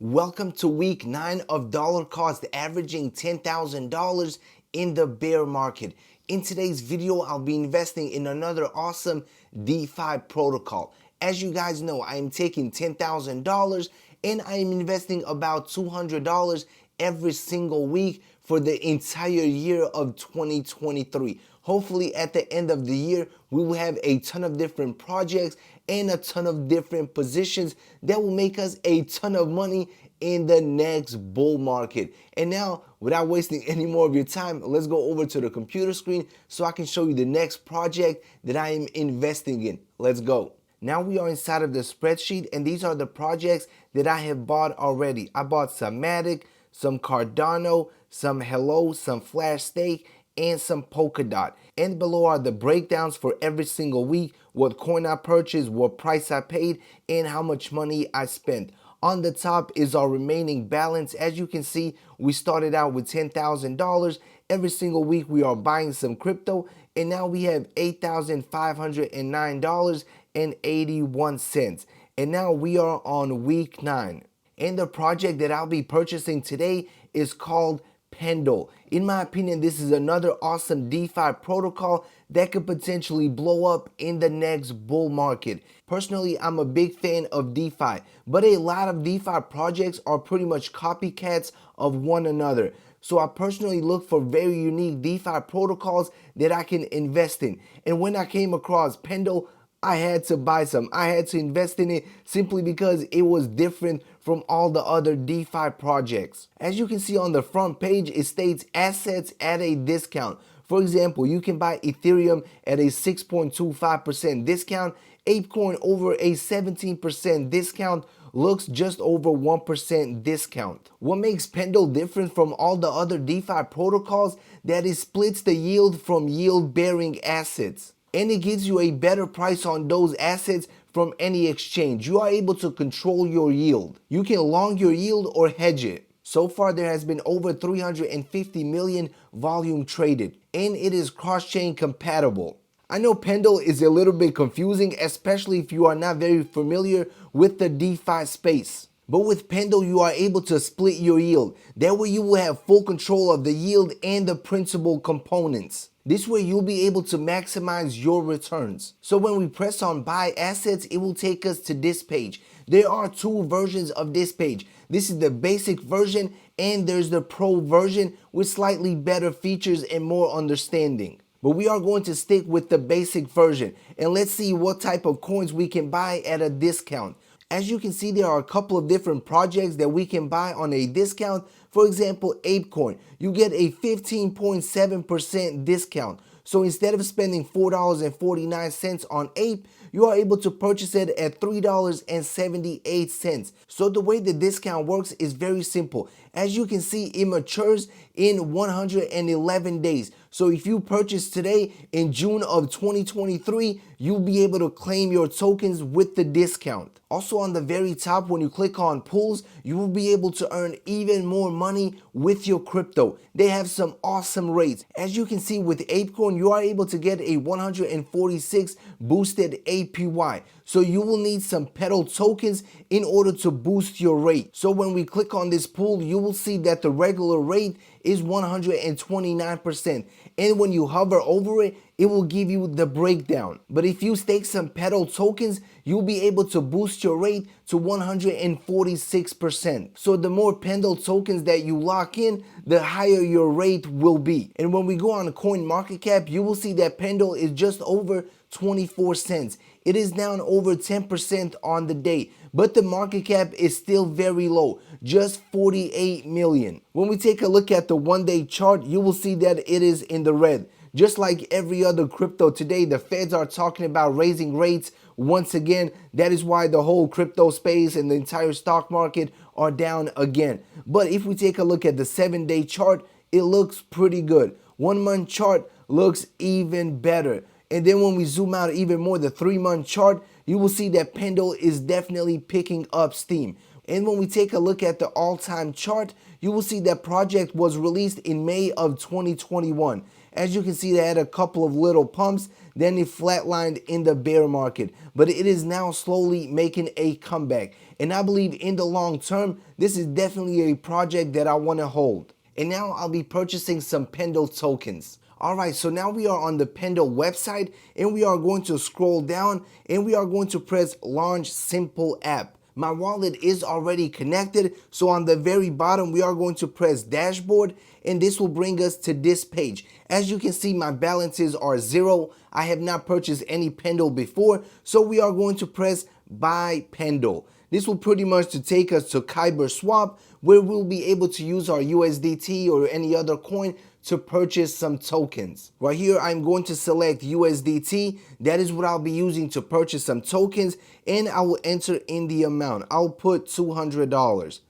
Welcome to week 9 of dollar cost averaging $10,000 in the bear market. In today's video, I'll be investing in another awesome DeFi protocol. As you guys know, I am taking $10,000 and I am investing about $200 every single week for the entire year of 2023. Hopefully at the end of the year, we will have a ton of different projects and a ton of different positions that will make us a ton of money in the next bull market. And now, without wasting any more of your time, let's go over to the computer screen so I can show you the next project that I am investing in. Let's go. Now we are inside of the spreadsheet, and these are the projects that I have bought already. I bought some Matic, some Cardano, some Hello, some Flash Stake, and some Polkadot. And below are the breakdowns for every single week, what coin I purchased, what price I paid, and how much money I spent. On the top is our remaining balance. As you can see, we started out with $10,000. Every single week we are buying some crypto, and now we have $8,509.81. And now we are on week 9. And the project that I'll be purchasing today is called Pendle. In my opinion, this is another awesome DeFi protocol that could potentially blow up in the next bull market. Personally, I'm a big fan of DeFi, but a lot of DeFi projects are pretty much copycats of one another. So I personally look for very unique DeFi protocols that I can invest in. And when I came across Pendle, I had to buy some. I had to invest in it simply because it was different from all the other DeFi projects. As you can see on the front page, it states assets at a discount. For example, you can buy Ethereum at a 6.25% discount, ApeCoin over a 17% discount, Looks just over 1% discount. What makes Pendle different from all the other DeFi protocols? That it splits the yield from yield-bearing assets, and it gives you a better price on those assets from any exchange. You are able to control your yield. You can long your yield or hedge it. So far, there has been over 350 million volume traded, and it is cross-chain compatible. I know Pendle is a little bit confusing, especially if you are not very familiar with the DeFi space. But with Pendle, you are able to split your yield. That way you will have full control of the yield and the principal components. This way you'll be able to maximize your returns. So when we press on buy assets, it will take us to this page. There are two versions of this page. This is the basic version, and there's the pro version with slightly better features and more understanding. But we are going to stick with the basic version, and let's see what type of coins we can buy at a discount. As you can see, there are a couple of different projects that we can buy on a discount. For example, ApeCoin, you get a 15.7% discount. So instead of spending $4.49 on Ape, you are able to purchase it at $3.78. So the way the discount works is very simple. As you can see, it matures in 111 days. So if you purchase today in June of 2023, you'll be able to claim your tokens with the discount. Also on the very top, when you click on pools, you will be able to earn even more money with your crypto. They have some awesome rates. As you can see with ApeCoin, you are able to get a 146 boosted APY. So you will need some Pendle tokens in order to boost your rate. So when we click on this pool, you will see that the regular rate is 129%. And when you hover over it, it will give you the breakdown. But if you stake some Pendle tokens, you'll be able to boost your rate to 146%. So the more Pendle tokens that you lock in, the higher your rate will be. And when we go on CoinMarketCap, you will see that Pendle is just over 24 cents. It is down over 10% on the day, but the market cap is still very low, just 48 million. When we take a look at the one-day chart, you will see that it is in the red. Just like every other crypto today, the Feds are talking about raising rates once again. That is why the whole crypto space and the entire stock market are down again. But if we take a look at the 7-day chart, it looks pretty good. 1 month chart looks even better. And then when we zoom out even more, the 3-month chart, you will see that Pendle is definitely picking up steam. And when we take a look at the all-time chart, you will see that project was released in May of 2021. As you can see, they had a couple of little pumps, then it flatlined in the bear market, but it is now slowly making a comeback. And I believe in the long term, this is definitely a project that I want to hold. And now I'll be purchasing some Pendle tokens. Alright, so now we are on the Pendle website, and we are going to scroll down, and we are going to press Launch Simple App. My wallet is already connected, so on the very bottom we are going to press Dashboard, and this will bring us to this page. As you can see, my balances are 0. I have not purchased any Pendle before, so we are going to press Buy Pendle. This will pretty much to take us to Kyber Swap, where we'll be able to use our USDT or any other coin to purchase some tokens. Right here, I'm going to select USDT. That is what I'll be using to purchase some tokens, and I will enter in the amount. I'll put $200.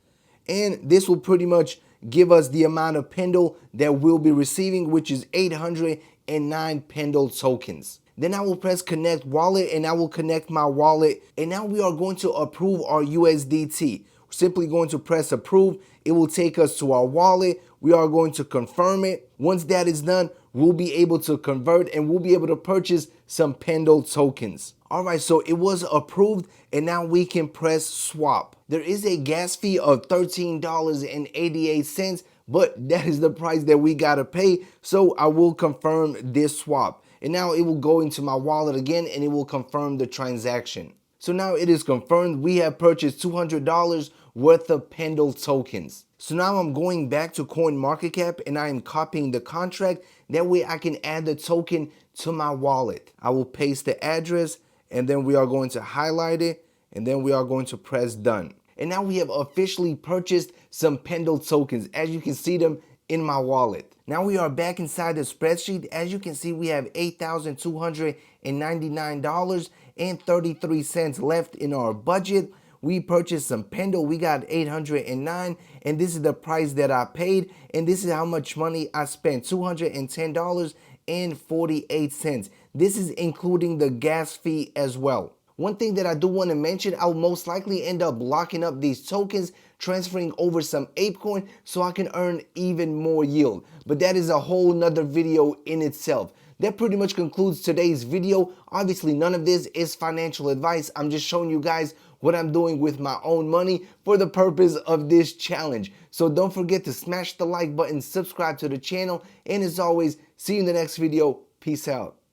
And this will pretty much give us the amount of Pendle that we'll be receiving, which is 809 Pendle tokens. Then I will press Connect Wallet, and I will connect my wallet. And now we are going to approve our USDT. We're simply going to press Approve. It will take us to our wallet. We are going to confirm it. Once that is done, we'll be able to convert, and we'll be able to purchase some Pendle tokens. Alright, so it was approved, and now we can press Swap. There is a gas fee of $13.88, but that is the price that we gotta pay, so I will confirm this swap. And now it will go into my wallet again, and it will confirm the transaction. So now it is confirmed. We have purchased $200 worth of Pendle tokens. So now I'm going back to CoinMarketCap, and I am copying the contract. That way I can add the token to my wallet. I will paste the address, and then we are going to highlight it, and then we are going to press Done. And now we have officially purchased some Pendle tokens, as you can see them in my wallet. Now we are back inside the spreadsheet. As you can see, we have $8,299.33 left in our budget. We purchased some Pendle. We got 809, and this is the price that I paid, and this is how much money I spent, $210.48. This is including the gas fee as well. One thing that I do want to mention, I'll most likely end up locking up these tokens, transferring over some ApeCoin so I can earn even more yield. But that is a whole nother video in itself. That pretty much concludes today's video. Obviously, none of this is financial advice. I'm just showing you guys what I'm doing with my own money for the purpose of this challenge. So don't forget to smash the like button, subscribe to the channel, and as always, see you in the next video. Peace out.